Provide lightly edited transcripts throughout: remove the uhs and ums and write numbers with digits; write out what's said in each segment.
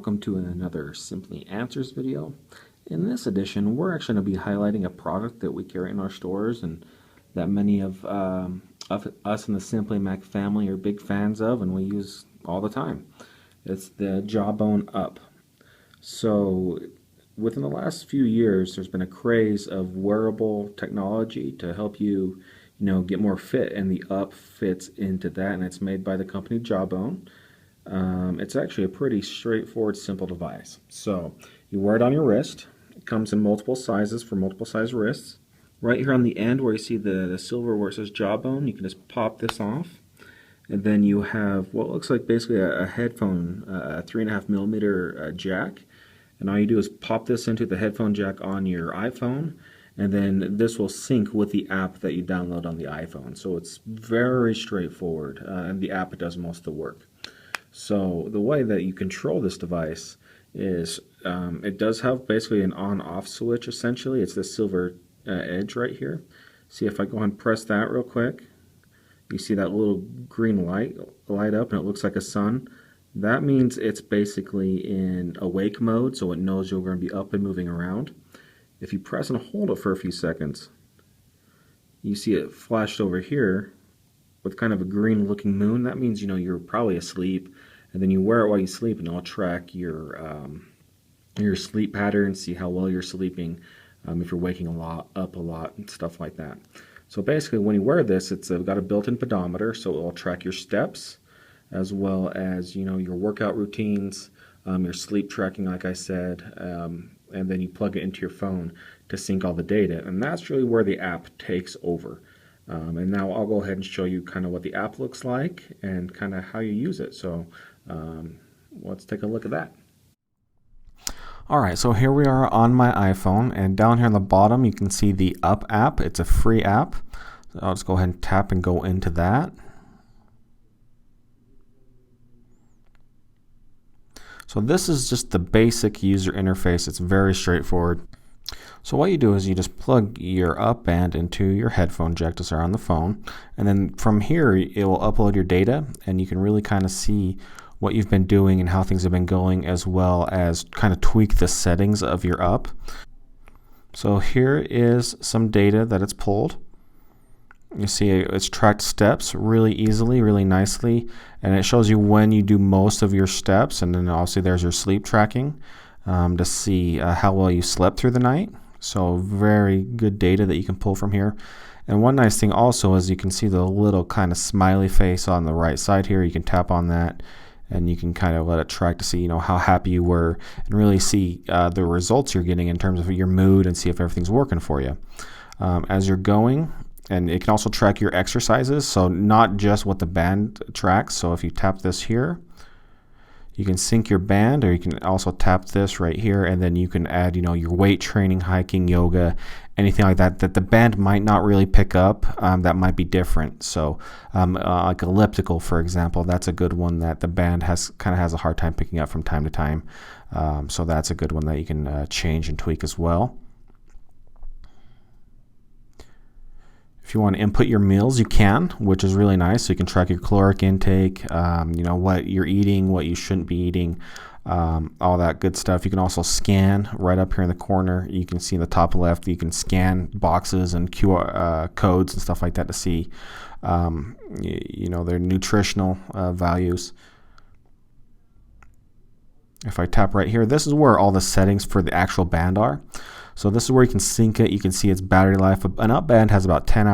welcome to another Simply Answers video. In this edition, we're actually going to be highlighting a product that we carry in our stores and that many of us in the Simply Mac family are big fans of and we use all the time. It's the Jawbone UP. So within the last few years, there's been a craze of wearable technology to help you, get more fit, and the UP fits into that, and it's made by the company Jawbone. It's actually a pretty straightforward, simple device. So you wear it on your wrist. It comes in multiple sizes for multiple size wrists. Right here on the end where you see the silver where it says Jawbone, you can just pop this off. And then you have what looks like basically a headphone, a 3.5 millimeter jack. And all you do is pop this into the headphone jack on your iPhone, and then this will sync with the app that you download on the iPhone. So it's very straightforward, and the app does most of the work. So the way that you control this device is it does have basically an on-off switch essentially. It's this silver edge right here. See, if I go ahead and press that real quick, you see that little green light up and it looks like a sun. That means it's basically in awake mode, so it knows you're going to be up and moving around. If you press and hold it for a few seconds, you see it flashed over here with kind of a green looking moon. That means you're probably asleep, and then you wear it while you sleep and it'll track your sleep pattern, see how well you're sleeping, if you're waking up a lot and stuff like that. So basically when you wear this, it's got a built-in pedometer, so it will track your steps as well as your workout routines, your sleep tracking like I said, and then you plug it into your phone to sync all the data, and that's really where the app takes over. And now I'll go ahead and show you kind of what the app looks like and kind of how you use it. So let's take a look at that. Alright, so here we are on my iPhone, and down here on the bottom you can see the UP app. It's a free app. So I'll just go ahead and tap and go into that. So this is just the basic user interface. It's very straightforward. So what you do is you just plug your UP band into your headphone jack just on the phone, and then from here it will upload your data, and you can really kind of see what you've been doing and how things have been going, as well as kind of tweak the settings of your UP. So here is some data that it's pulled. You see it's tracked steps really easily, really nicely, and it shows you when you do most of your steps, and then obviously there's your sleep tracking to see how well you slept through the night. So very good data that you can pull from here. And one nice thing also is you can see the little kind of smiley face on the right side here. You can tap on that and you can kind of let it track to see how happy you were and really see the results you're getting in terms of your mood and see if everything's working for you as you're going. And it can also track your exercises, so not just what the band tracks. So if you tap this here, you can sync your band, or you can also tap this right here, and then you can add your weight training, hiking, yoga, anything like that that the band might not really pick up, that might be different. So like elliptical, for example, that's a good one that the band kind of has a hard time picking up from time to time. So that's a good one that you can change and tweak as well. If you want to input your meals, you can, which is really nice. So you can track your caloric intake, what you're eating, what you shouldn't be eating, all that good stuff. You can also scan right up here in the corner. You can see in the top left, you can scan boxes and QR codes and stuff like that to see, their nutritional values. If I tap right here, this is where all the settings for the actual band are. So this is where you can sync it. You can see its battery life. An UP band has about 10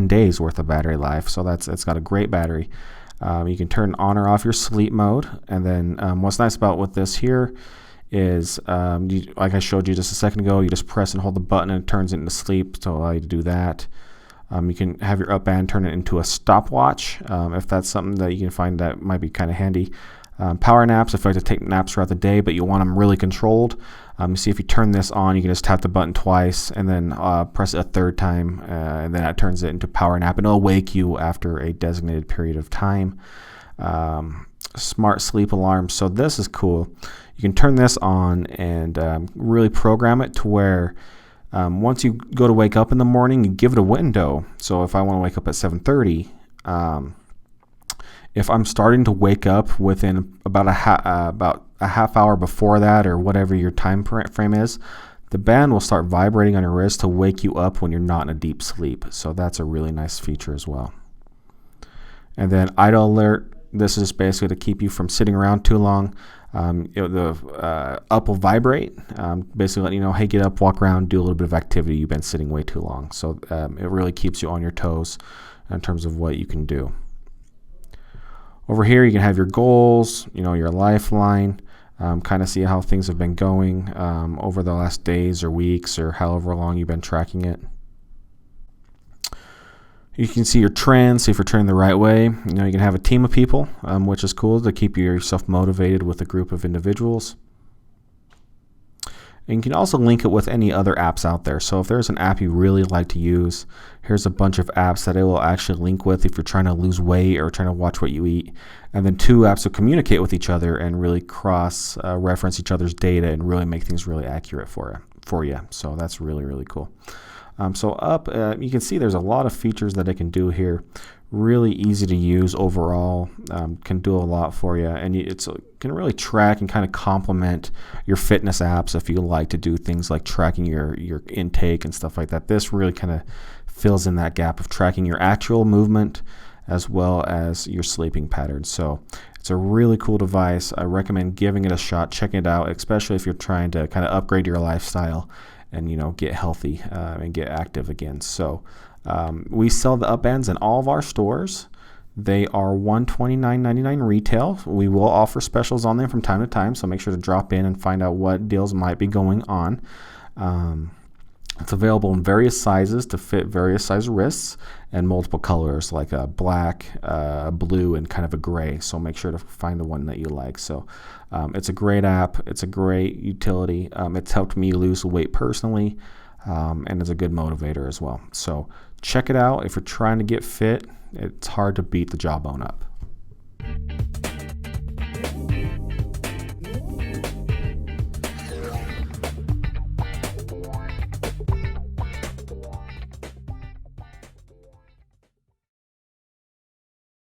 days worth of battery life. So it's got a great battery. You can turn on or off your sleep mode. And then what's nice about with this here is, like I showed you just a second ago, you just press and hold the button and it turns it into sleep to allow you to do that. You can have your UP band turn it into a stopwatch if that's something that you can find that might be kind of handy. Power naps, if you like to take naps throughout the day but you want them really controlled. You see if you turn this on, you can just tap the button twice and then press it a third time, and then that turns it into power nap, and it'll wake you after a designated period of time. Smart sleep alarm. So this is cool. You can turn this on and really program it to where once you go to wake up in the morning, you give it a window. So if I want to wake up at 7:30, if I'm starting to wake up within about a half hour before that, or whatever your time frame is, the band will start vibrating on your wrist to wake you up when you're not in a deep sleep. So that's a really nice feature as well. And then idle alert. This is basically to keep you from sitting around too long. The up will vibrate, basically letting you know, hey, get up, walk around, do a little bit of activity. You've been sitting way too long. So it really keeps you on your toes in terms of what you can do. Over here, you can have your goals, your lifeline, kind of see how things have been going over the last days or weeks or however long you've been tracking it. You can see your trends, see if you're trending the right way. You can have a team of people, which is cool to keep yourself motivated with a group of individuals. And you can also link it with any other apps out there. So if there's an app you really like to use, here's a bunch of apps that it will actually link with if you're trying to lose weight or trying to watch what you eat. And then 2 apps will communicate with each other and really cross reference each other's data and really make things really accurate for you. So that's really, really cool. So up, you can see there's a lot of features that it can do here. Really easy to use overall, can do a lot for you, and it can really track and kind of complement your fitness apps if you like to do things like tracking your intake and stuff like that. This really kind of fills in that gap of tracking your actual movement as well as your sleeping patterns. So it's a really cool device. I recommend giving it a shot, checking it out, especially if you're trying to kind of upgrade your lifestyle and get healthy and get active again. So we sell the up bands in all of our stores. They are $129.99 retail. We will offer specials on them from time to time, so make sure to drop in and find out what deals might be going on. It's available in various sizes to fit various size wrists and multiple colors like a black, blue, and kind of a gray. So make sure to find the one that you like. So it's a great app. It's a great utility. It's helped me lose weight personally, and it's a good motivator as well. So check it out. If you're trying to get fit, it's hard to beat the Jawbone UP.